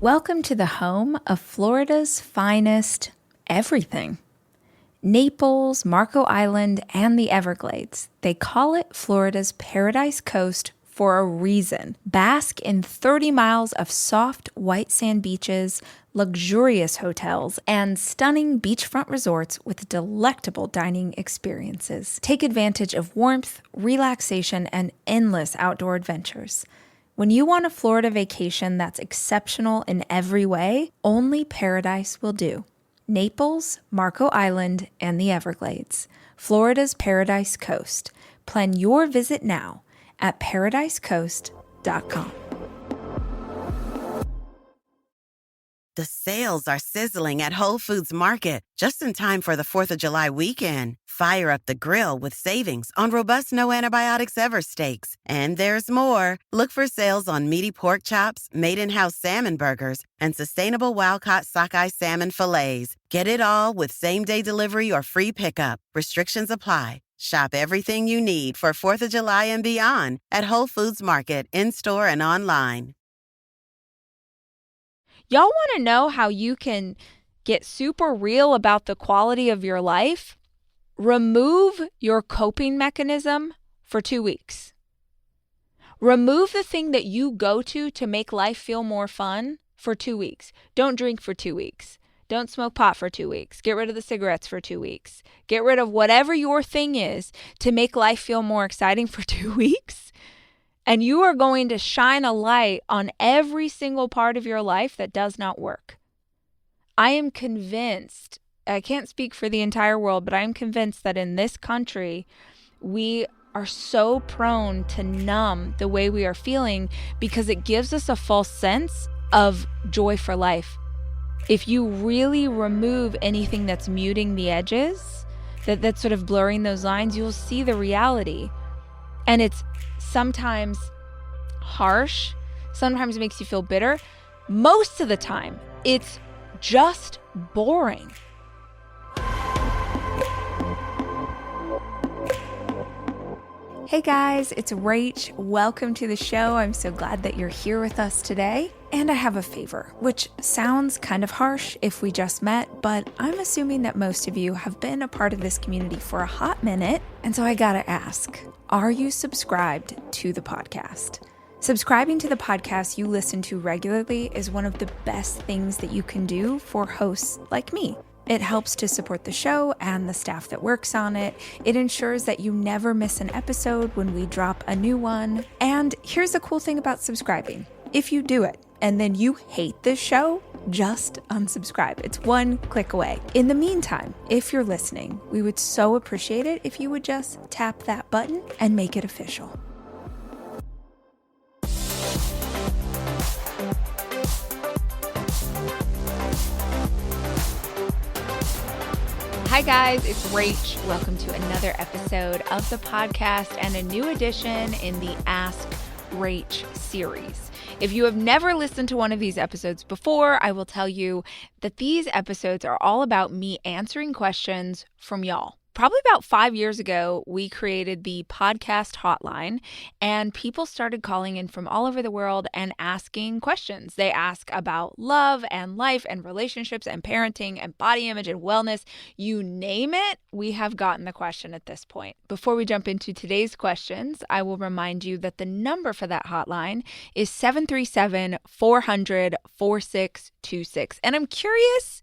Welcome to the home of Florida's finest everything. Naples, Marco Island, and the Everglades. They call it Florida's Paradise Coast for a reason. Bask in 30 miles of soft white sand beaches, luxurious hotels, and stunning beachfront resorts with delectable dining experiences. Take advantage of warmth, relaxation, and endless outdoor adventures. When you want a Florida vacation that's exceptional in every way, only Paradise will do. Naples, Marco Island, and the Everglades. Florida's Paradise Coast. Plan your visit now at paradisecoast.com. The sales are sizzling at Whole Foods Market, just in time for the 4th of July weekend. Fire up the grill with savings on robust no antibiotics ever steaks. And there's more. Look for sales on meaty pork chops, made-in-house salmon burgers, and sustainable wild-caught sockeye salmon fillets. Get it all with same-day delivery or free pickup. Restrictions apply. Shop everything you need for 4th of July and beyond at Whole Foods Market, in-store and online. Y'all want to know how you can get super real about the quality of your life? Remove your coping mechanism for 2 weeks. Remove the thing that you go to make life feel more fun for 2 weeks. Don't drink for 2 weeks. Don't smoke pot for 2 weeks. Get rid of the cigarettes for 2 weeks. Get rid of whatever your thing is to make life feel more exciting for 2 weeks. And you are going to shine a light on every single part of your life that does not work. I am convinced, I can't speak for the entire world, but I am convinced that in this country, we are so prone to numb the way we are feeling because it gives us a false sense of joy for life. If you really remove anything that's muting the edges, that's sort of blurring those lines, you'll see the reality. And it's sometimes harsh, sometimes it makes you feel bitter. Most of the time, it's just boring. Hey guys, it's Rach. Welcome to the show. I'm so glad that you're here with us today. And I have a favor, which sounds kind of harsh if we just met, but I'm assuming that most of you have been a part of this community for a hot minute. And so I gotta ask, are you subscribed to the podcast? Subscribing to the podcast you listen to regularly is one of the best things that you can do for hosts like me. It helps to support the show and the staff that works on it. It ensures that you never miss an episode when we drop a new one. And here's the cool thing about subscribing. If you do it and then you hate this show, just unsubscribe. It's one click away. In the meantime, if you're listening, we would so appreciate it if you would just tap that button and make it official. Hi guys, it's Rach. Welcome to another episode of the podcast and a new edition in the Ask Rach series. If you have never listened to one of these episodes before, I will tell you that these episodes are all about me answering questions from y'all. Probably about 5 years ago, we created the podcast hotline and people started calling in from all over the world and asking questions. They ask about love and life and relationships and parenting and body image and wellness. You name it, we have gotten the question at this point. Before we jump into today's questions, I will remind you that the number for that hotline is 737-400-4626. And I'm curious,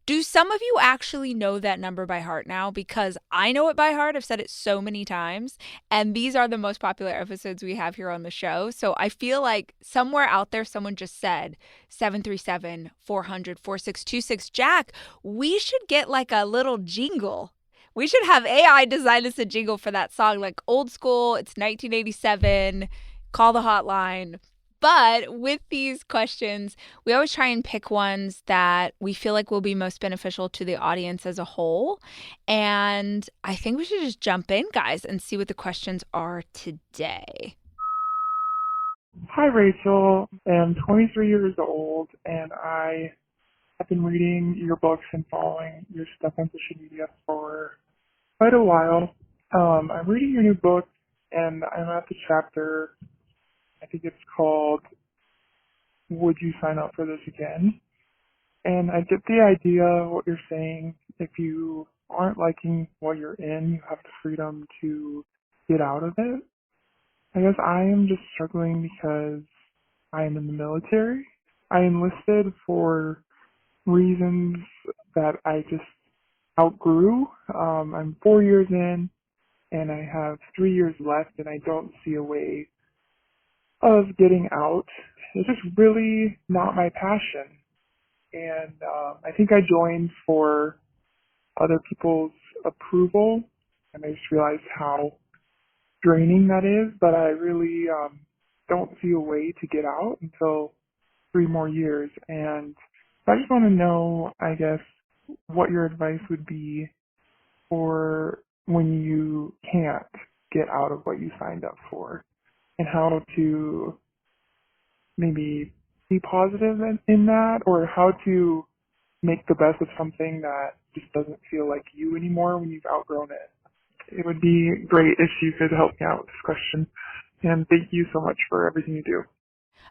do some of you actually know that number by heart now? Because I know it by heart. I've said it so many times. And these are the most popular episodes we have here on the show. So I feel like somewhere out there, someone just said 737-400-4626. Jack, we should get like a little jingle. We should have AI design us a jingle for that song, like old school. It's 1987. Call the hotline. But with these questions, we always try and pick ones that we feel like will be most beneficial to the audience as a whole. And I think we should just jump in, guys, and see what the questions are today. Hi, Rachel. I'm 23 years old, and I have been reading your books and following your stuff on social media for quite a while. I'm reading your new book, and I'm at the chapter, I think it's called would you sign up for this again? And I get the idea of what you're saying. If you aren't liking what you're in, you have the freedom to get out of it. I guess I am just struggling because I am in the military. I enlisted for reasons that I just outgrew. I'm 4 years in, and I have 3 years left, and I don't see a way of getting out. It's just really not my passion. And I think I joined for other people's approval, and I just realized how draining that is, but I really don't see a way to get out until 3 more years. And I just want to know, I guess, what your advice would be for when you can't get out of what you signed up for, and how to maybe be positive in that, or how to make the best of something that just doesn't feel like you anymore when you've outgrown it. It would be great if you could help me out with this question. And thank you so much for everything you do.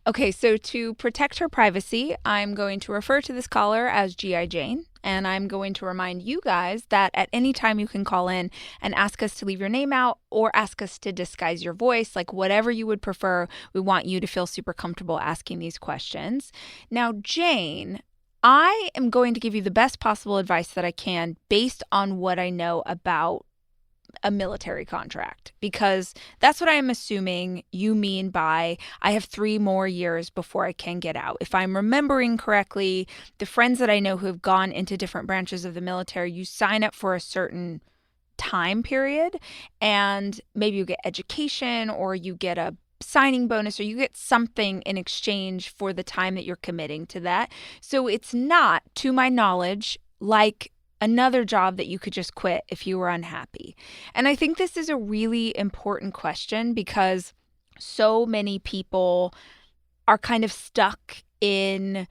Okay, so to protect her privacy, I'm going to refer to this caller as G.I. Jane, and I'm going to remind you guys that at any time you can call in and ask us to leave your name out or ask us to disguise your voice, like whatever you would prefer. We want you to feel super comfortable asking these questions. Now, Jane, I am going to give you the best possible advice that I can based on what I know about a military contract, because that's what I'm assuming you mean by I have 3 more years before I can get out. If I'm remembering correctly, the friends that I know who have gone into different branches of the military, you sign up for a certain time period and maybe you get education or you get a signing bonus or you get something in exchange for the time that you're committing to that. So it's not, to my knowledge, like another job that you could just quit if you were unhappy. And I think this is a really important question because so many people are kind of stuck in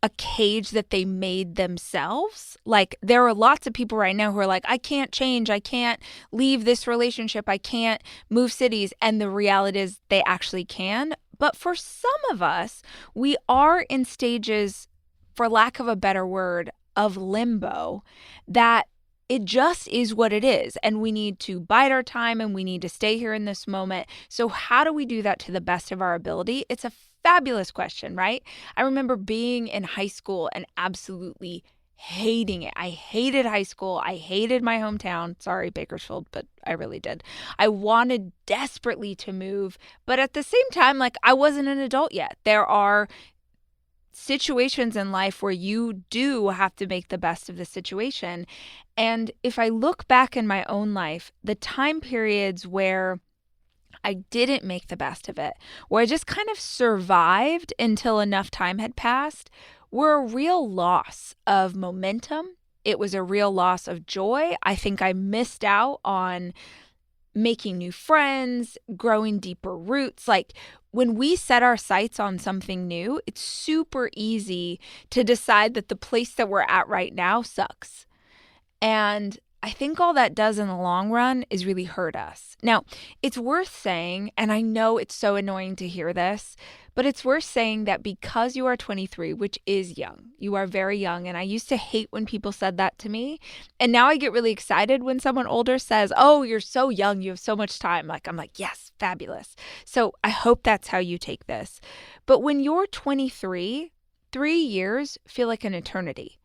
a cage that they made themselves. Like there are lots of people right now who are like, I can't change. I can't leave this relationship. I can't move cities. And the reality is they actually can. But for some of us, we are in stages, for lack of a better word, of limbo, that it just is what it is. And we need to bide our time and we need to stay here in this moment. So how do we do that to the best of our ability? It's a fabulous question, right? I remember being in high school and absolutely hating it. I hated high school. I hated my hometown. Sorry, Bakersfield, but I really did. I wanted desperately to move, but at the same time, like I wasn't an adult yet. There are situations in life where you do have to make the best of the situation. And if I look back in my own life, the time periods where I didn't make the best of it, where I just kind of survived until enough time had passed, were a real loss of momentum. It was a real loss of joy. I think I missed out on making new friends, growing deeper roots. Like when we set our sights on something new, it's super easy to decide that the place that we're at right now sucks. And I think all that does in the long run is really hurt us. Now, it's worth saying, and I know it's so annoying to hear this, but it's worth saying that because you are 23, which is young, you are very young. And I used to hate when people said that to me. And now I get really excited when someone older says, oh, you're so young, you have so much time. I'm like, yes, fabulous. So I hope that's how you take this. But when you're 23, 3 years feel like an eternity.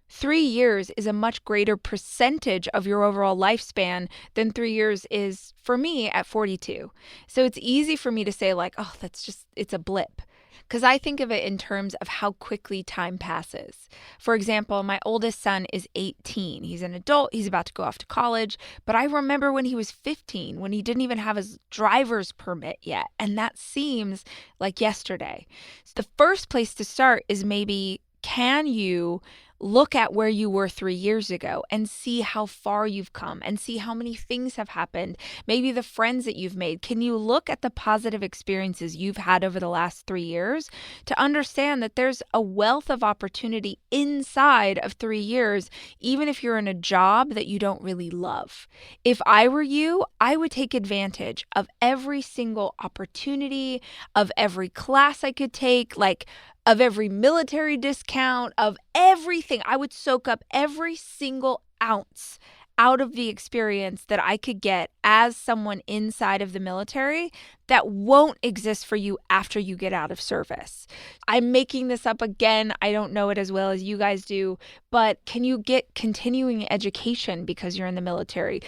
3 years is a much greater percentage of your overall lifespan than 3 years is for me at 42. So it's easy for me to say like, oh, it's a blip. Because I think of it in terms of how quickly time passes. For example, my oldest son is 18. He's an adult. He's about to go off to college. But I remember when he was 15, when he didn't even have his driver's permit yet. And that seems like yesterday. So the first place to start is maybe, can you look at where you were 3 years ago and see how far you've come and see how many things have happened. Maybe the friends that you've made. Can you look at the positive experiences you've had over the last 3 years to understand that there's a wealth of opportunity inside of 3 years, even if you're in a job that you don't really love? If I were you, I would take advantage of every single opportunity, of every class I could take, like of every military discount, of everything. I would soak up every single ounce out of the experience that I could get as someone inside of the military that won't exist for you after you get out of service. I'm making this up again. I don't know it as well as you guys do, but can you get continuing education because you're in the military?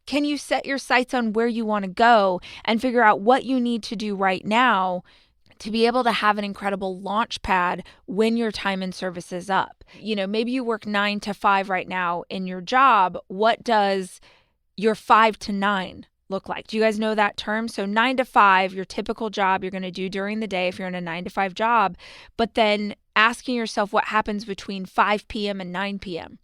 Can you set your sights on where you want to go and figure out what you need to do right now to be able to have an incredible launch pad when your time in service is up? You know, maybe you work 9 to 5 right now in your job. What does your 5 to 9 look like? Do you guys know that term? So 9 to 5, your typical job you're going to do during the day if you're in a 9 to 5 job, but then asking yourself what happens between 5 p.m. and 9 p.m.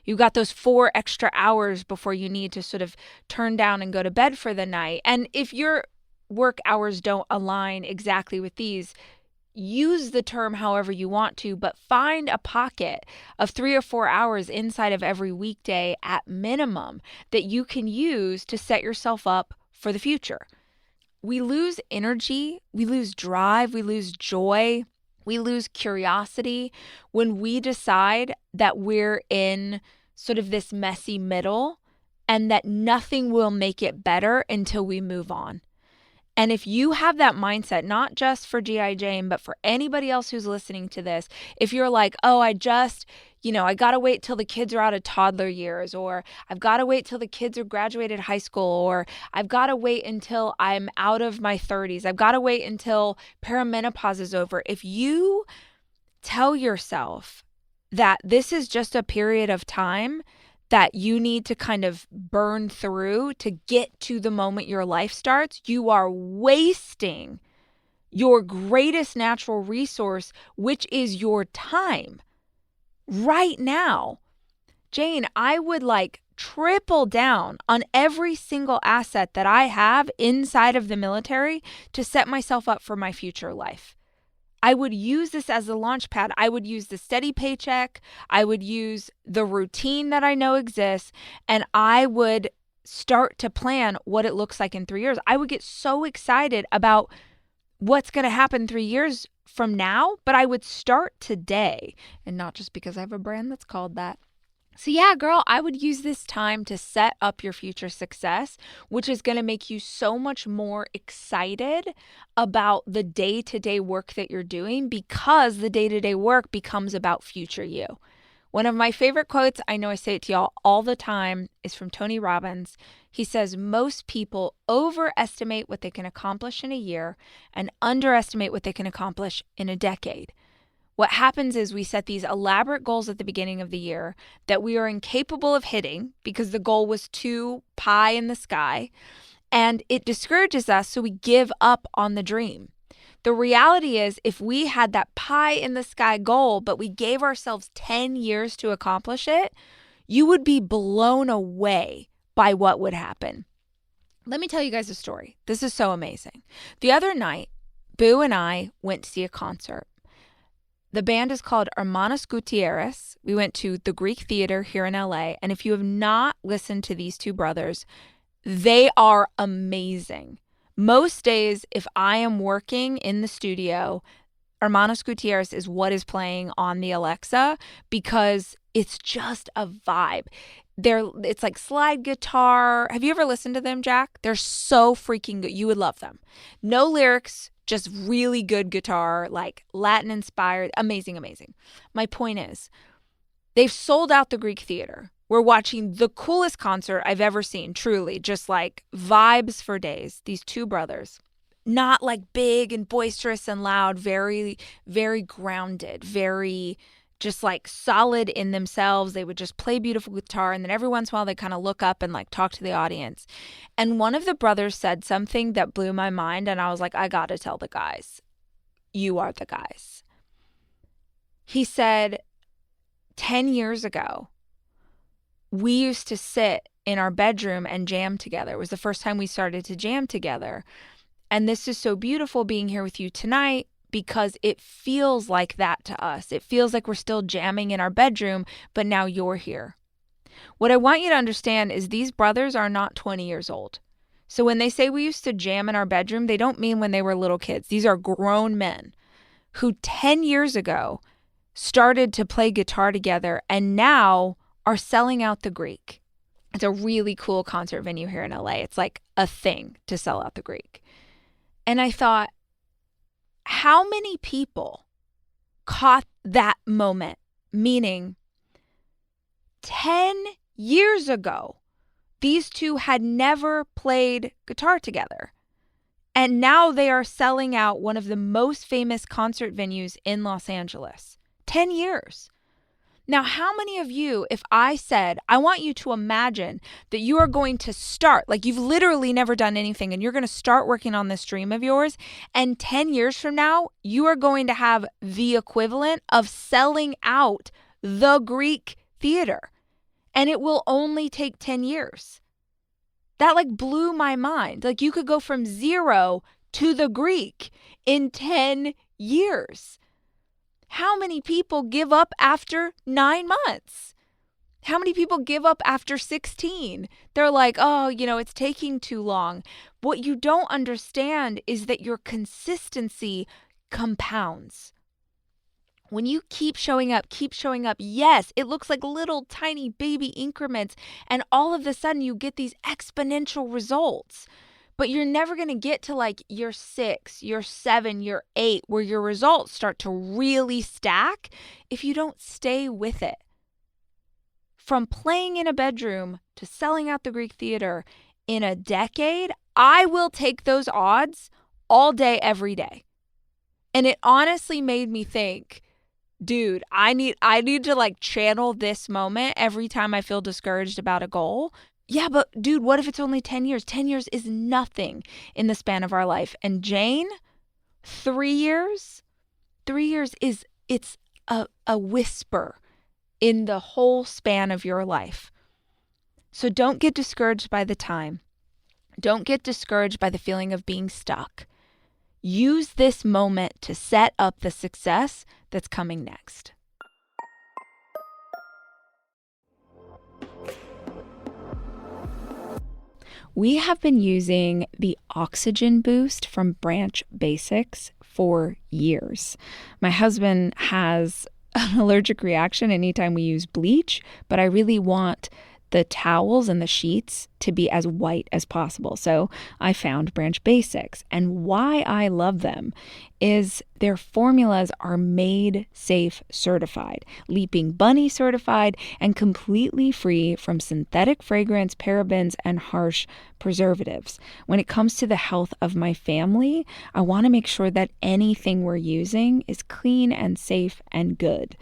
You got those 4 extra hours before you need to sort of turn down and go to bed for the night. And if your work hours don't align exactly with these, use the term however you want to, but find a pocket of 3 or 4 hours inside of every weekday at minimum that you can use to set yourself up for the future. We lose energy, we lose drive, we lose joy, we lose curiosity when we decide that we're in sort of this messy middle and that nothing will make it better until we move on. And if you have that mindset, not just for G.I. Jane, but for anybody else who's listening to this, if you're like, oh, I got to wait till the kids are out of toddler years, or I've got to wait till the kids are graduated high school, or I've got to wait until I'm out of my 30s, I've got to wait until perimenopause is over. If you tell yourself that this is just a period of time that you need to kind of burn through to get to the moment your life starts, you are wasting your greatest natural resource, which is your time right now. Jane, I would triple down on every single asset that I have inside of the military to set myself up for my future life. I would use this as a launch pad. I would use the steady paycheck. I would use the routine that I know exists, and I would start to plan what it looks like in 3 years. I would get so excited about what's going to happen 3 years from now, but I would start today, and not just because I have a brand that's called that. So yeah, girl, I would use this time to set up your future success, which is going to make you so much more excited about the day-to-day work that you're doing, because the day-to-day work becomes about future you. One of my favorite quotes, I know I say it to y'all all the time, is from Tony Robbins. He says, most people overestimate what they can accomplish in a year and underestimate what they can accomplish in a decade. What happens is we set these elaborate goals at the beginning of the year that we are incapable of hitting because the goal was too pie in the sky, and it discourages us, so we give up on the dream. The reality is, if we had that pie in the sky goal, but we gave ourselves 10 years to accomplish it, you would be blown away by what would happen. Let me tell you guys a story. This is so amazing. The other night, Boo and I went to see a concert. The band is called Hermanos Gutierrez. We went to the Greek Theater here in LA. And if you have not listened to these two brothers, they are amazing. Most days, if I am working in the studio, Hermanos Gutierrez is what is playing on the Alexa, because it's just a vibe. It's like slide guitar. Have you ever listened to them, Jack? They're so freaking good. You would love them. No lyrics, just really good guitar, like Latin inspired. Amazing, amazing. My point is, they've sold out the Greek Theater. We're watching the coolest concert I've ever seen, truly. Just like vibes for days. These two brothers. Not like big and boisterous and loud, very, very grounded, very just like solid in themselves. They would just play beautiful guitar, and then every once in a while they kind of look up and like talk to the audience. And one of the brothers said something that blew my mind, and I was like, I gotta tell the guys. You are the guys. He said, 10 years ago, we used to sit in our bedroom and jam together. It was the first time we started to jam together. And this is so beautiful being here with you tonight because it feels like that to us. It feels like we're still jamming in our bedroom, but now you're here. What I want you to understand is these brothers are not 20 years old. So when they say we used to jam in our bedroom, they don't mean when they were little kids. These are grown men who 10 years ago started to play guitar together and now are selling out the Greek. It's a really cool concert venue here in LA. It's like a thing to sell out the Greek. And I thought, how many people caught that moment? Meaning, 10 years ago, these two had never played guitar together. And now they are selling out one of the most famous concert venues in Los Angeles. 10 years. Now, how many of you, if I said, I want you to imagine that you are going to start, like you've literally never done anything, and you're going to start working on this dream of yours, and 10 years from now, you are going to have the equivalent of selling out the Greek theater, and it will only take 10 years. That like blew my mind. Like you could go from 0 to the Greek in 10 years. How many people give up after 9 months? How many people give up after 16? They're like, oh, it's taking too long. What you don't understand is that your consistency compounds. When you keep showing up, yes, it looks like little tiny baby increments, and all of a sudden you get these exponential results. But you're never going to get to like year 6, year 7, year 8, where your results start to really stack if you don't stay with it. From playing in a bedroom to selling out the Greek theater in a decade, I will take those odds all day, every day. And it honestly made me think, dude, I need to like channel this moment every time I feel discouraged about a goal. Yeah, but dude, what if it's only 10 years? 10 years is nothing in the span of our life. And Jane, 3 years? 3 years it's a whisper in the whole span of your life. So don't get discouraged by the time. Don't get discouraged by the feeling of being stuck. Use this moment to set up the success that's coming next. We have been using the oxygen boost from Branch Basics for years. My husband has an allergic reaction anytime we use bleach, but I really want the towels and the sheets to be as white as possible. So I found Branch Basics. And why I love them is their formulas are Made Safe certified, Leaping Bunny certified, and completely free from synthetic fragrance, parabens, and harsh preservatives. When it comes to the health of my family, I want to make sure that anything we're using is clean and safe and good.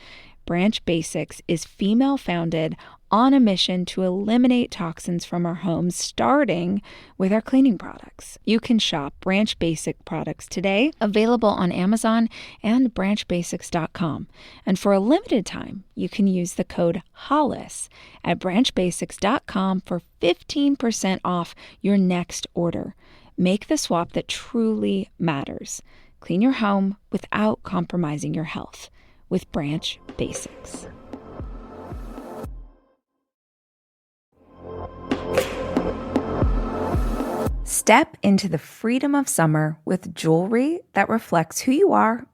Branch Basics is female founded, on a mission to eliminate toxins from our homes, starting with our cleaning products. You can shop Branch Basic products today, available on Amazon and branchbasics.com. And for a limited time, you can use the code HOLLIS at branchbasics.com for 15% off your next order. Make the swap that truly matters. Clean your home without compromising your health with Branch Basics. Step into the freedom of summer with jewelry that reflects who you are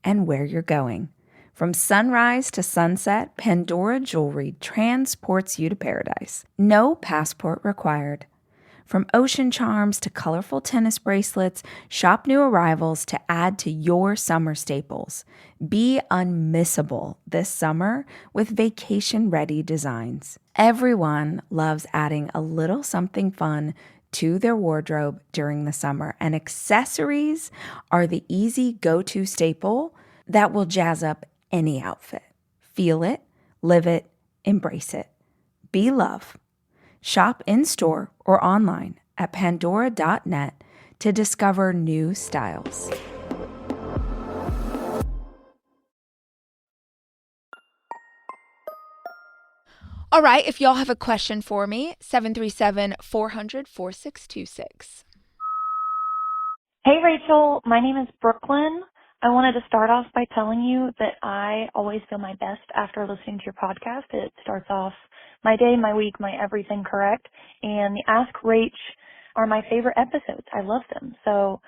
and where you're going. From sunrise to sunset, Pandora Jewelry transports you to paradise. No passport required. From ocean charms to colorful tennis bracelets, shop new arrivals to add to your summer staples. Be unmissable this summer with vacation-ready designs. Everyone loves adding a little something fun to their wardrobe during the summer, and accessories are the easy go-to staple that will jazz up any outfit. Feel it, live it, embrace it. Be love. Shop in-store or online at pandora.net to discover new styles. All right, if y'all have a question for me, 737-400-4626. Hey, Rachel. My name is Brooklyn. I wanted to start off by telling you that I always feel my best after listening to your podcast. It starts off my day, my week, my everything correct. And the Ask Rach are my favorite episodes. I love them. So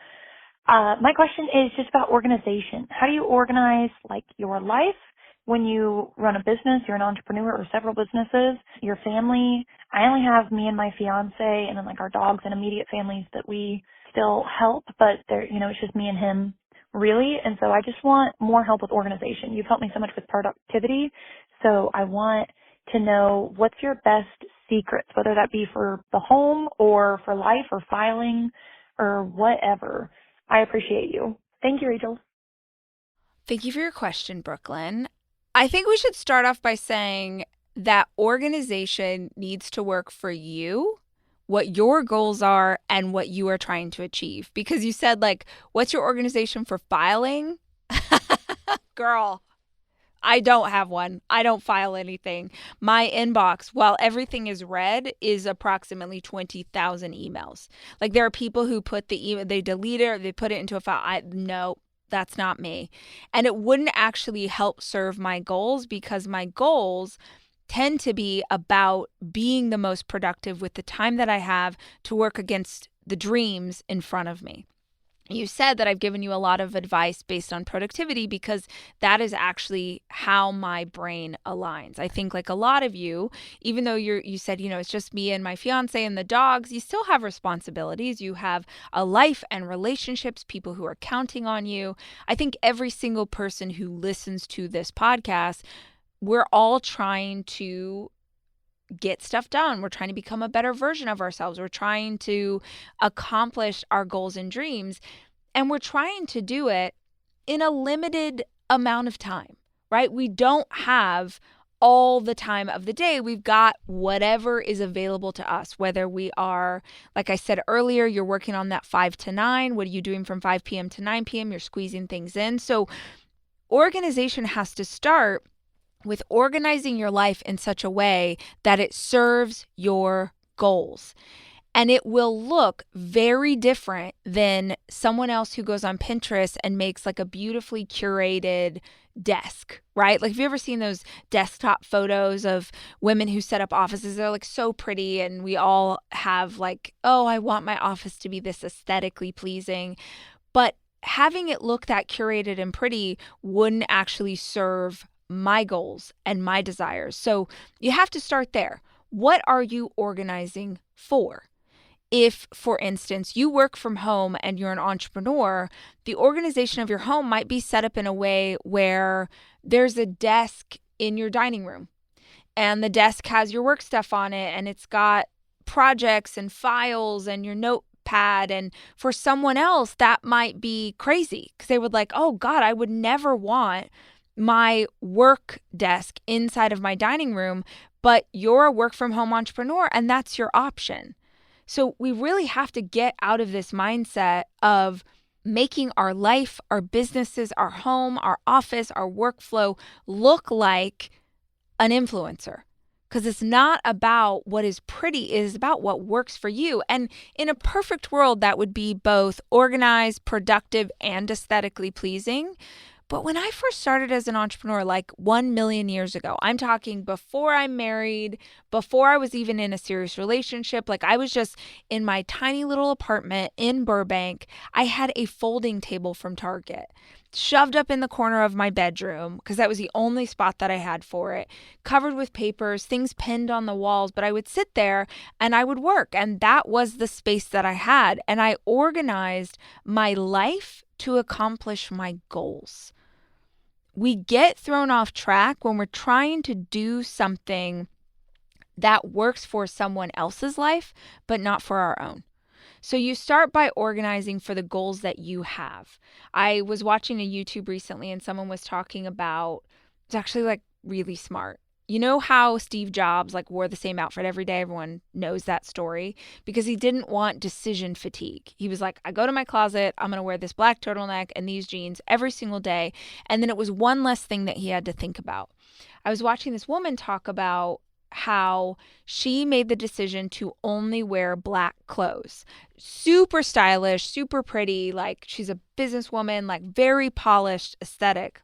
my question is just about organization. How do you organize your life when you run a business, you're an entrepreneur or several businesses, your family? I only have me and my fiance and then our dogs and immediate families that we still help, but it's just me and him really. And so I just want more help with organization. You've helped me so much with productivity. So I want to know what's your best secrets, whether that be for the home or for life or filing or whatever. I appreciate you. Thank you, Rachel. Thank you for your question, Brooklyn. I think we should start off by saying that organization needs to work for you, what your goals are, and what you are trying to achieve. Because you said, what's your organization for filing? Girl, I don't have one. I don't file anything. My inbox, while everything is red, is approximately 20,000 emails. There are people who put the email, they delete it or they put it into a file. No, that's not me. And it wouldn't actually help serve my goals, because my goals tend to be about being the most productive with the time that I have to work against the dreams in front of me. You said that I've given you a lot of advice based on productivity, because that is actually how my brain aligns. I think a lot of you, even though you said, it's just me and my fiance and the dogs, you still have responsibilities. You have a life and relationships, people who are counting on you. I think every single person who listens to this podcast, we're all trying to get stuff done. We're trying to become a better version of ourselves. We're trying to accomplish our goals and dreams. And we're trying to do it in a limited amount of time, right? We don't have all the time of the day. We've got whatever is available to us, whether we are, like I said earlier, you're working on that 5 to 9. What are you doing from 5 p.m. to 9 p.m.? You're squeezing things in. So organization has to start with organizing your life in such a way that it serves your goals. And it will look very different than someone else who goes on Pinterest and makes a beautifully curated desk, right? Have you ever seen those desktop photos of women who set up offices? They're so pretty, and we all have oh, I want my office to be this aesthetically pleasing. But having it look that curated and pretty wouldn't actually serve my goals and my desires. So you have to start there. What are you organizing for? If, for instance, you work from home and you're an entrepreneur, the organization of your home might be set up in a way where there's a desk in your dining room, and the desk has your work stuff on it, and it's got projects and files and your notepad. And for someone else, that might be crazy, because they would oh God, I would never want my work desk inside of my dining room, but you're a work from home entrepreneur and that's your option. So we really have to get out of this mindset of making our life, our businesses, our home, our office, our workflow look like an influencer. Because it's not about what is pretty, it is about what works for you. And in a perfect world, that would be both organized, productive, and aesthetically pleasing. But when I first started as an entrepreneur, 1 million years ago, I'm talking before I'm married, before I was even in a serious relationship, I was just in my tiny little apartment in Burbank. I had a folding table from Target shoved up in the corner of my bedroom, because that was the only spot that I had for it, covered with papers, things pinned on the walls. But I would sit there and I would work, and that was the space that I had. And I organized my life to accomplish my goals. We get thrown off track when we're trying to do something that works for someone else's life, but not for our own. So you start by organizing for the goals that you have. I was watching a YouTube recently, and someone was talking about, it's actually really smart. You know how Steve Jobs wore the same outfit every day? Everyone knows that story, because he didn't want decision fatigue. He was I go to my closet, I'm going to wear this black turtleneck and these jeans every single day. And then it was one less thing that he had to think about. I was watching this woman talk about how she made the decision to only wear black clothes. Super stylish, super pretty, like she's a businesswoman, like very polished aesthetic.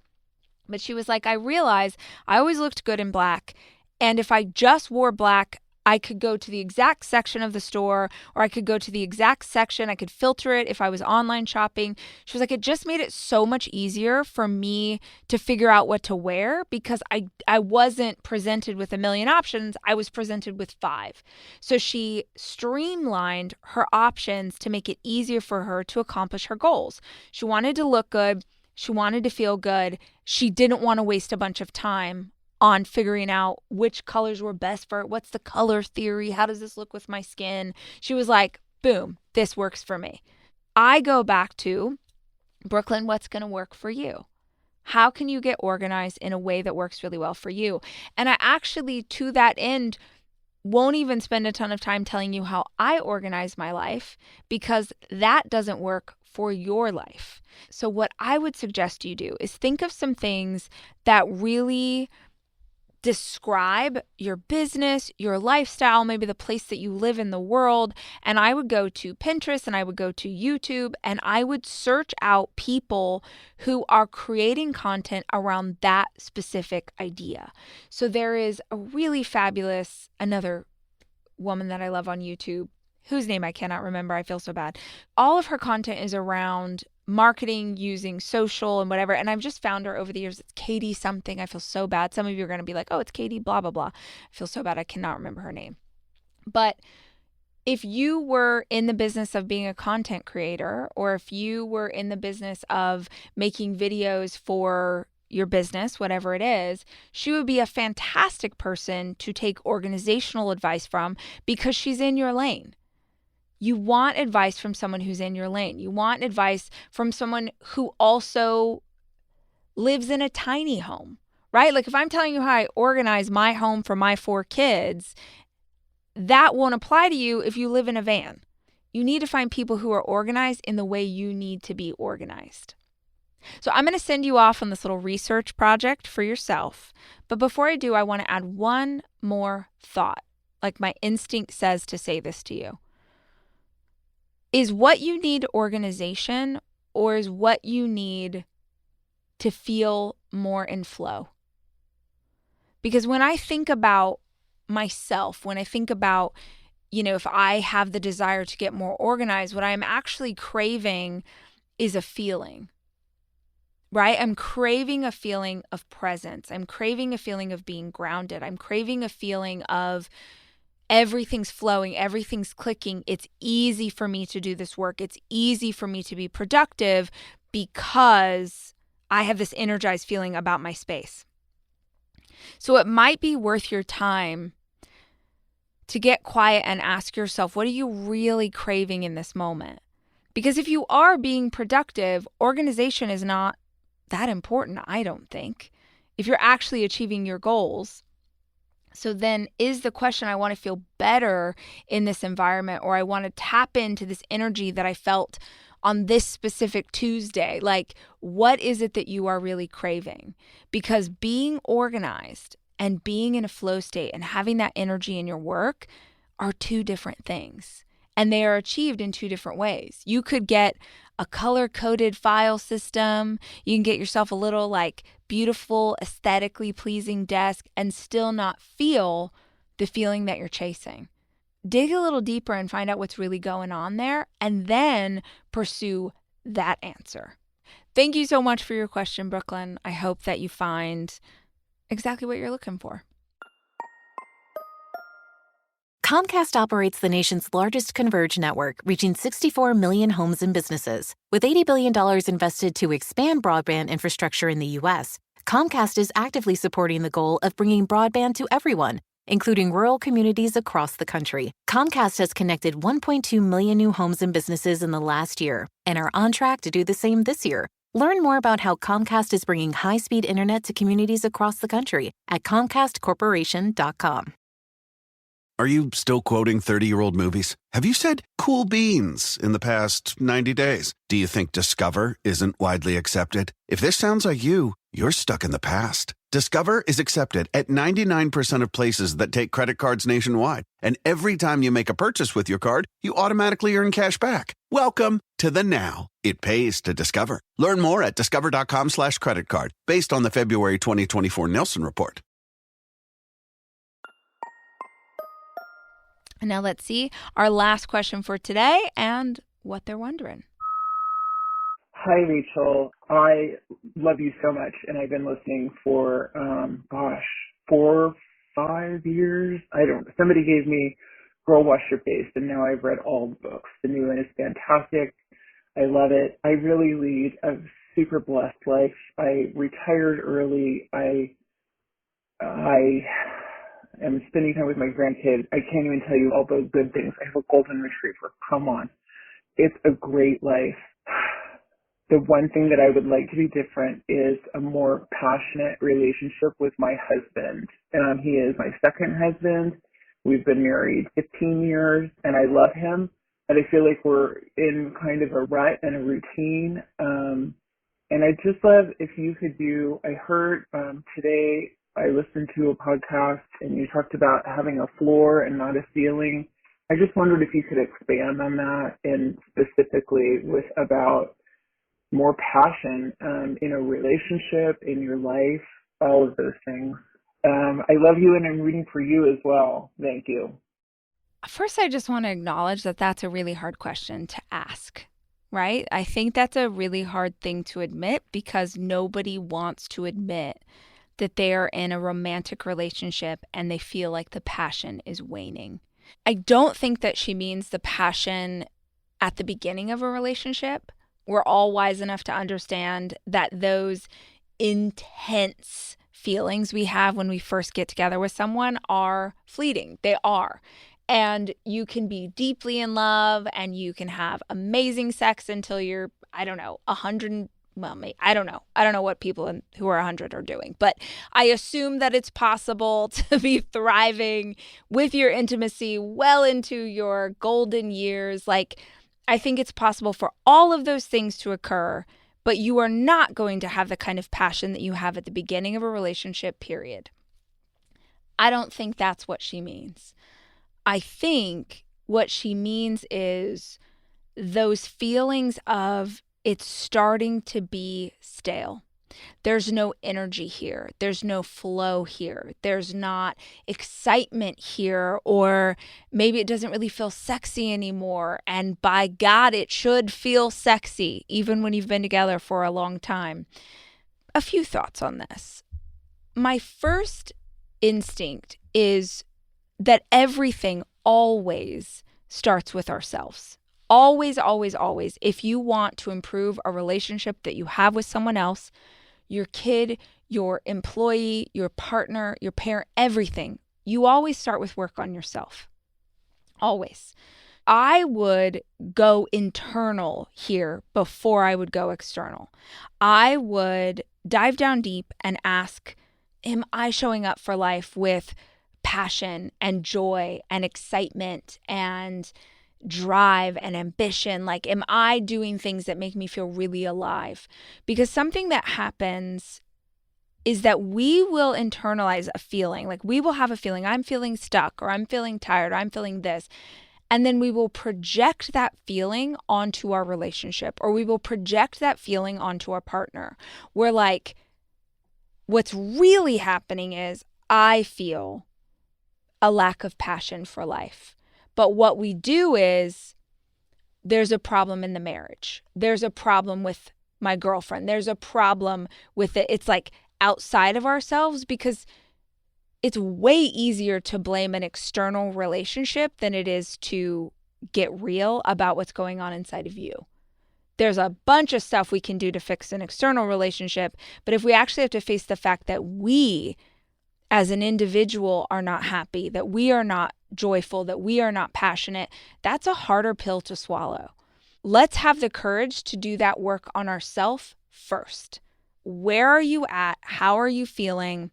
But she was like, I realized I always looked good in black. And if I just wore black, I could go to the exact section of the store, or I could go to the exact section. I could filter it if I was online shopping. She was like, it just made it so much easier for me to figure out what to wear because I wasn't presented with a million options. I was presented with 5. So she streamlined her options to make it easier for her to accomplish her goals. She wanted to look good. She wanted to feel good. She didn't want to waste a bunch of time on figuring out which colors were best for it. What's the color theory? How does this look with my skin? She was like, boom, this works for me. I go back to, Brooklyn, what's going to work for you? How can you get organized in a way that works really well for you? And I actually, to that end, won't even spend a ton of time telling you how I organize my life because that doesn't work for your life. So what I would suggest you do is think of some things that really describe your business, your lifestyle, maybe the place that you live in the world. And I would go to Pinterest and I would go to YouTube and I would search out people who are creating content around that specific idea. So there is a really fabulous, another woman that I love on YouTube, whose name I cannot remember. I feel so bad. All of her content is around marketing using social and whatever. And I've just found her over the years. It's Katie something. I feel so bad. Some of you are going to be like, oh, it's Katie, blah, blah, blah. I feel so bad. I cannot remember her name. But if you were in the business of being a content creator, or if you were in the business of making videos for your business, whatever it is, she would be a fantastic person to take organizational advice from because she's in your lane. You want advice from someone who's in your lane. You want advice from someone who also lives in a tiny home, right? Like if I'm telling you how I organize my home for my 4 kids, that won't apply to you if you live in a van. You need to find people who are organized in the way you need to be organized. So I'm going to send you off on this little research project for yourself. But before I do, I want to add one more thought. Like my instinct says to say this to you. Is what you need organization, or is what you need to feel more in flow? Because when I think about myself, when I think about, if I have the desire to get more organized, what I'm actually craving is a feeling, right? I'm craving a feeling of presence. I'm craving a feeling of being grounded. I'm craving a feeling of everything's flowing, everything's clicking. It's easy for me to do this work. It's easy for me to be productive because I have this energized feeling about my space. So it might be worth your time to get quiet and ask yourself, what are you really craving in this moment? Because if you are being productive, organization is not that important, I don't think, if you're actually achieving your goals. So then is the question, I want to feel better in this environment, or I want to tap into this energy that I felt on this specific Tuesday? Like, what is it that you are really craving? Because being organized and being in a flow state and having that energy in your work are 2 different things. And they are achieved in 2 different ways. You could get a color-coded file system. You can get yourself a little beautiful, aesthetically pleasing desk and still not feel the feeling that you're chasing. Dig a little deeper and find out what's really going on there, and then pursue that answer. Thank you so much for your question, Brooklyn. I hope that you find exactly what you're looking for. Comcast operates the nation's largest converged network, reaching 64 million homes and businesses. With $80 billion invested to expand broadband infrastructure in the U.S., Comcast is actively supporting the goal of bringing broadband to everyone, including rural communities across the country. Comcast has connected 1.2 million new homes and businesses in the last year and are on track to do the same this year. Learn more about how Comcast is bringing high-speed internet to communities across the country at ComcastCorporation.com. Are you still quoting 30-year-old movies? Have you said cool beans in the past 90 days? Do you think Discover isn't widely accepted? If this sounds like you, you're stuck in the past. Discover is accepted at 99% of places that take credit cards nationwide. And every time you make a purchase with your card, you automatically earn cash back. Welcome to the now. It pays to Discover. Learn more at discover.com/credit card based on the February 2024 Nielsen report. And now let's see our last question for today and what they're wondering. Hi, Rachel. I love you so much, and I've been listening for, 4, 5 years. I don't know. Somebody gave me Girl Wash Your Face, and now I've read all the books. The new one is fantastic. I love it. I really lead a super blessed life. I retired early. I am spending time with my grandkids. I can't even tell you all those good things. I have a golden retriever. Come on. It's a great life. The one thing that I would like to be different is a more passionate relationship with my husband. He is my second husband. We've been married 15 years, and I love him. But I feel like we're in kind of a rut and a routine. And I just love if you could do, I heard today, I listened to a podcast, and you talked about having a floor and not a ceiling. I just wondered if you could expand on that, and specifically about more passion in a relationship, in your life, all of those things. I love you, and I'm rooting for you as well. Thank you. First, I just want to acknowledge that that's a really hard question to ask, right? I think that's a really hard thing to admit because nobody wants to admit that they are in a romantic relationship and they feel like the passion is waning. I don't think that she means the passion at the beginning of a relationship. We're all wise enough to understand that those intense feelings we have when we first get together with someone are fleeting. They are. And you can be deeply in love and you can have amazing sex until you're, 100. Well, I don't know. I don't know what people who are 100 are doing, but I assume that it's possible to be thriving with your intimacy well into your golden years. I think it's possible for all of those things to occur, but you are not going to have the kind of passion that you have at the beginning of a relationship, period. I don't think that's what she means. I think what she means is those feelings of it's starting to be stale. There's no energy here. There's no flow here. There's not excitement here, or maybe it doesn't really feel sexy anymore. And by God, it should feel sexy, even when you've been together for a long time. A few thoughts on this. My first instinct is that everything always starts with ourselves. Always, always, always. If you want to improve a relationship that you have with someone else, your kid, your employee, your partner, your parent, everything, you always start with work on yourself. Always. I would go internal here before I would go external. I would dive down deep and ask, am I showing up for life with passion and joy and excitement and drive and ambition? Am I doing things that make me feel really alive? Because something that happens is that we will internalize a feeling. We will have a feeling, I'm feeling stuck, or I'm feeling tired, or I'm feeling this. And then we will project that feeling onto our relationship, or we will project that feeling onto our partner. We're like, what's really happening is I feel a lack of passion for life. But what we do is there's a problem in the marriage. There's a problem with my girlfriend. There's a problem with it. It's outside of ourselves, because it's way easier to blame an external relationship than it is to get real about what's going on inside of you. There's a bunch of stuff we can do to fix an external relationship, but if we actually have to face the fact that we as an individual are not happy, that we are not joyful, that we are not passionate, that's a harder pill to swallow. Let's have the courage to do that work on ourselves first. Where are you at? How are you feeling?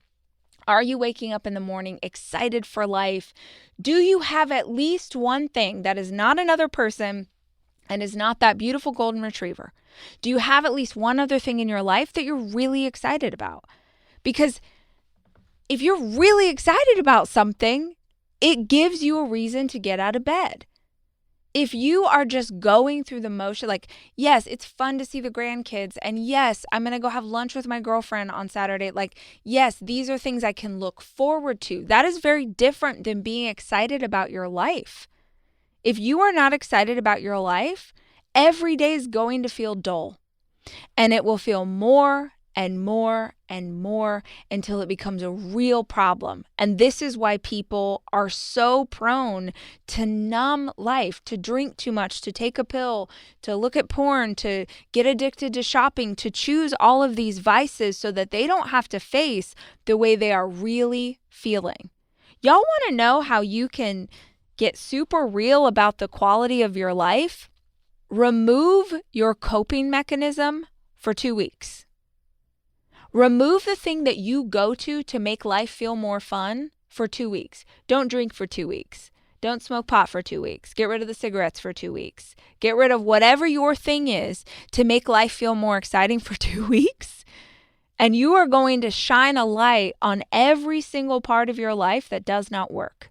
Are you waking up in the morning excited for life? Do you have at least one thing that is not another person and is not that beautiful golden retriever? Do you have at least one other thing in your life that you're really excited about? Because If you're really excited about something, it gives you a reason to get out of bed. If you are just going through the motion, like, yes, it's fun to see the grandkids, and yes, I'm going to go have lunch with my girlfriend on Saturday. Like, yes, these are things I can look forward to. That is very different than being excited about your life. If you are not excited about your life, every day is going to feel dull, and it will feel more and more and more until it becomes a real problem. And this is why people are so prone to numb life, to drink too much, to take a pill, to look at porn, to get addicted to shopping, to choose all of these vices so that they don't have to face the way they are really feeling. Y'all want to know how you can get super real about the quality of your life? Remove your coping mechanism for 2 weeks. Remove the thing that you go to make life feel more fun for 2 weeks. Don't drink for 2 weeks. Don't smoke pot for 2 weeks. Get rid of the cigarettes for 2 weeks. Get rid of whatever your thing is to make life feel more exciting for 2 weeks. And you are going to shine a light on every single part of your life that does not work.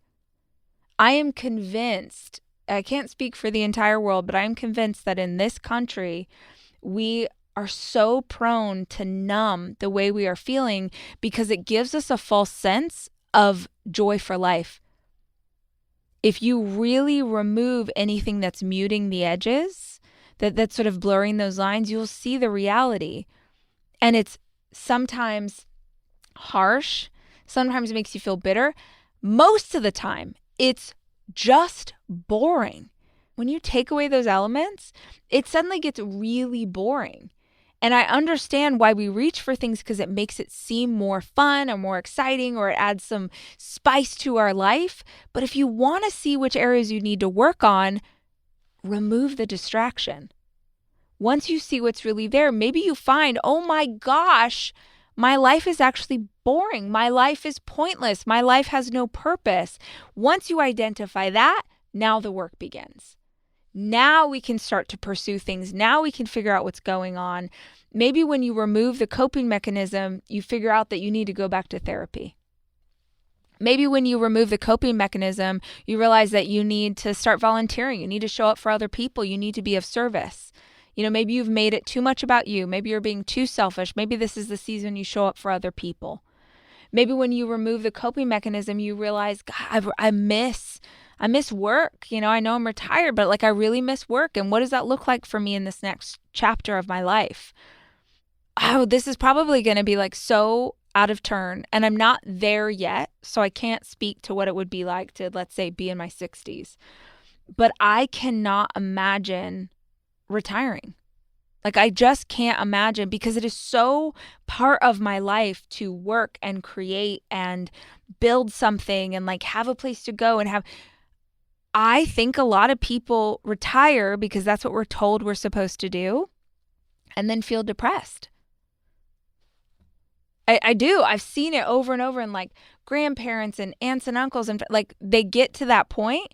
I am convinced, I can't speak for the entire world, but I am convinced that in this country, we are so prone to numb the way we are feeling because it gives us a false sense of joy for life. If you really remove anything that's muting the edges, that's sort of blurring those lines, you'll see the reality. And it's sometimes harsh, sometimes it makes you feel bitter. Most of the time, it's just boring. When you take away those elements, it suddenly gets really boring. And I understand why we reach for things because it makes it seem more fun or more exciting, or it adds some spice to our life. But if you want to see which areas you need to work on, remove the distraction. Once you see what's really there, maybe you find, oh my gosh, my life is actually boring. My life is pointless. My life has no purpose. Once you identify that, now the work begins. Now we can start to pursue things. Now we can figure out what's going on. Maybe when you remove the coping mechanism, you figure out that you need to go back to therapy. Maybe when you remove the coping mechanism, you realize that you need to start volunteering. You need to show up for other people. You need to be of service. Maybe you've made it too much about you. Maybe you're being too selfish. Maybe this is the season you show up for other people. Maybe when you remove the coping mechanism, you realize, God, I miss work. I know I'm retired, but I really miss work. And what does that look like for me in this next chapter of my life? Oh, this is probably going to be so out of turn. And I'm not there yet. So I can't speak to what it would be like to, let's say, be in my 60s. But I cannot imagine retiring. I just can't imagine, because it is so part of my life to work and create and build something and have a place to go and have. I think a lot of people retire because that's what we're told we're supposed to do, and then feel depressed. I do. I've seen it over and over in grandparents and aunts and uncles, and they get to that point.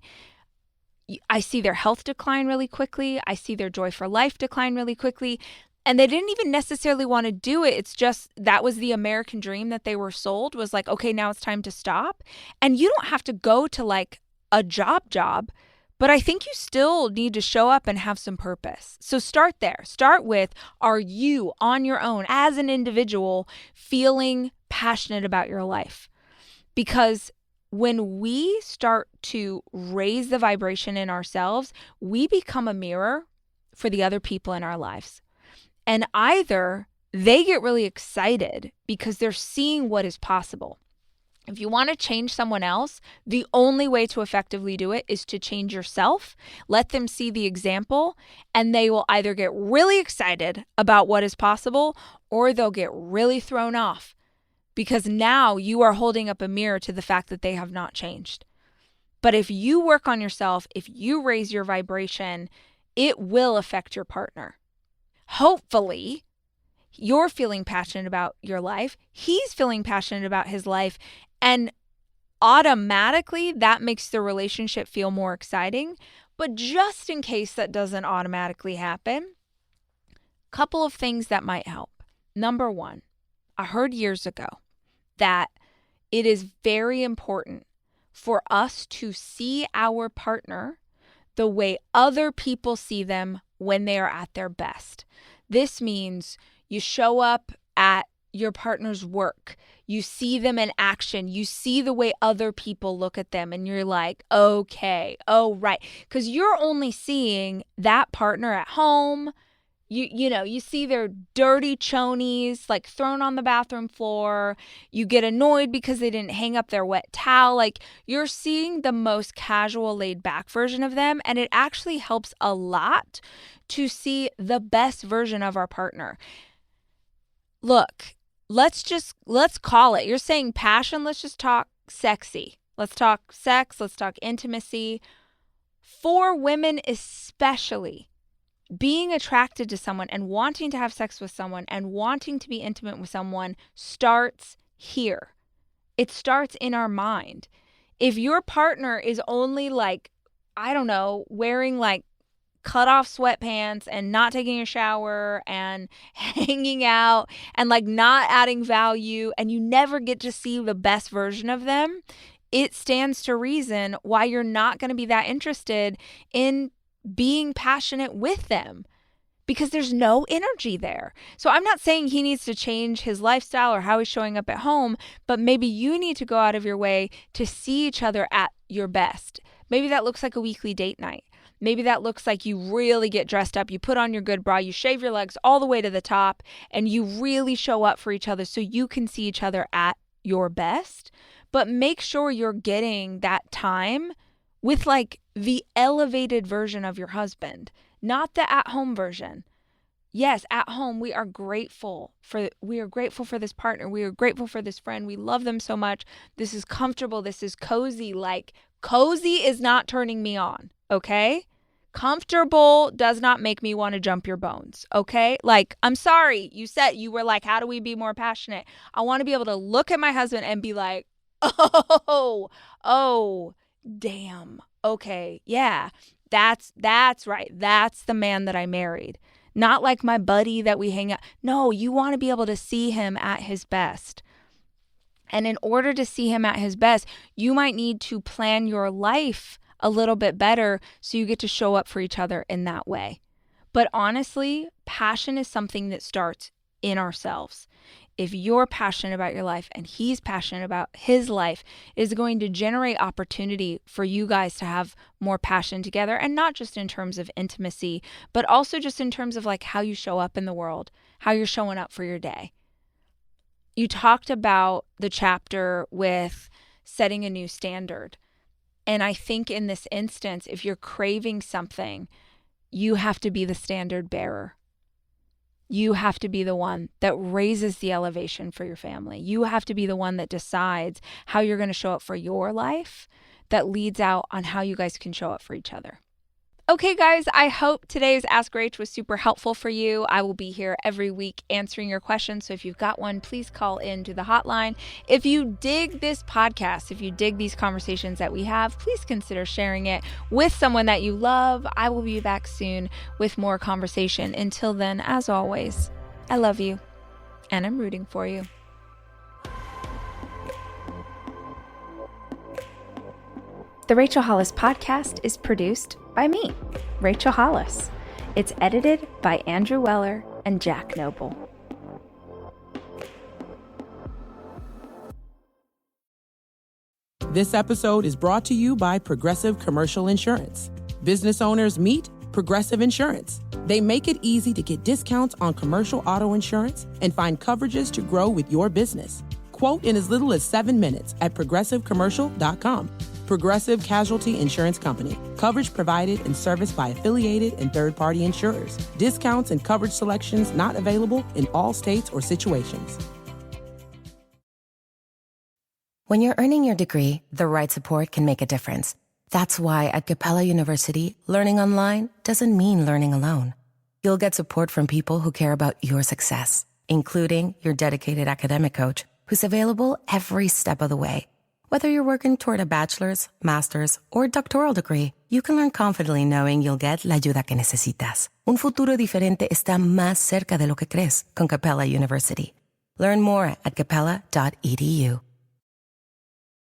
I see their health decline really quickly. I see their joy for life decline really quickly. And they didn't even necessarily want to do it. It's just that was the American dream that they were sold, was okay, now it's time to stop. And you don't have to go to a job, but I think you still need to show up and have some purpose. So start there. Start with, are you on your own as an individual feeling passionate about your life? Because when we start to raise the vibration in ourselves, we become a mirror for the other people in our lives. And either they get really excited because they're seeing what is possible. If you want to change someone else, the only way to effectively do it is to change yourself. Let them see the example, and they will either get really excited about what is possible, or they'll get really thrown off, because now you are holding up a mirror to the fact that they have not changed. But if you work on yourself, if you raise your vibration, it will affect your partner. Hopefully, you're feeling passionate about your life. He's feeling passionate about his life. And automatically, that makes the relationship feel more exciting. But just in case that doesn't automatically happen, a couple of things that might help. Number one, I heard years ago that it is very important for us to see our partner the way other people see them when they are at their best. This means you show up at your partner's work. You see them in action. You see the way other people look at them and you're like, okay, oh, right. Because you're only seeing that partner at home. You see their dirty chonies like thrown on the bathroom floor. You get annoyed because they didn't hang up their wet towel. Like you're seeing the most casual, laid back version of them. And it actually helps a lot to see the best version of our partner. Look, let's call it. You're saying passion. Let's just talk sexy. Let's talk sex. Let's talk intimacy. For women especially, being attracted to someone and wanting to have sex with someone and wanting to be intimate with someone starts here. It starts in our mind. If your partner is only like, I don't know, wearing like cut off sweatpants and not taking a shower and hanging out and like not adding value and you never get to see the best version of them, it stands to reason why you're not going to be that interested in being passionate with them because there's no energy there. So I'm not saying he needs to change his lifestyle or how he's showing up at home, but maybe you need to go out of your way to see each other at your best. Maybe that looks like a weekly date night. Maybe that looks like you really get dressed up, you put on your good bra, you shave your legs all the way to the top, and you really show up for each other so you can see each other at your best. But make sure you're getting that time with like the elevated version of your husband, not the at-home version. Yes, at home we are grateful for this partner. We are grateful for this friend. We love them so much. This is comfortable. This is cozy. Like cozy is not turning me on, okay? Comfortable does not make me want to jump your bones, okay? Like, I'm sorry. You were like, how do we be more passionate? I want to be able to look at my husband and be like, oh, damn. Okay. Yeah. That's right. That's the man that I married. Not like my buddy that we hang out. No, you want to be able to see him at his best. And in order to see him at his best, you might need to plan your life a little bit better so you get to show up for each other in that way. But honestly, passion is something that starts in ourselves. If you're passionate about your life and he's passionate about his life, it is going to generate opportunity for you guys to have more passion together. And not just in terms of intimacy, but also just in terms of like how you show up in the world, how you're showing up for your day. You talked about the chapter with setting a new standard. And I think in this instance, if you're craving something, you have to be the standard bearer. You have to be the one that raises the elevation for your family. You have to be the one that decides how you're going to show up for your life, that leads out on how you guys can show up for each other. Okay, guys, I hope today's Ask Rach was super helpful for you. I will be here every week answering your questions. So if you've got one, please call in to the hotline. If you dig this podcast, if you dig these conversations that we have, please consider sharing it with someone that you love. I will be back soon with more conversation. Until then, as always, I love you and I'm rooting for you. The Rachel Hollis Podcast is produced by me, Rachel Hollis. It's edited by Andrew Weller and Jack Noble. This episode is brought to you by Progressive Commercial Insurance. Business owners meet Progressive Insurance. They make it easy to get discounts on commercial auto insurance and find coverages to grow with your business. Quote in as little as 7 minutes at progressivecommercial.com. Progressive Casualty Insurance Company. Coverage provided and serviced by affiliated and third-party insurers. Discounts and coverage selections not available in all states or situations. When you're earning your degree, the right support can make a difference. That's why at Capella University, learning online doesn't mean learning alone. You'll get support from people who care about your success, including your dedicated academic coach, who's available every step of the way. Whether you're working toward a bachelor's, master's, or doctoral degree, you can learn confidently knowing you'll get la ayuda que necesitas. Un futuro diferente está más cerca de lo que crees con Capella University. Learn more at capella.edu.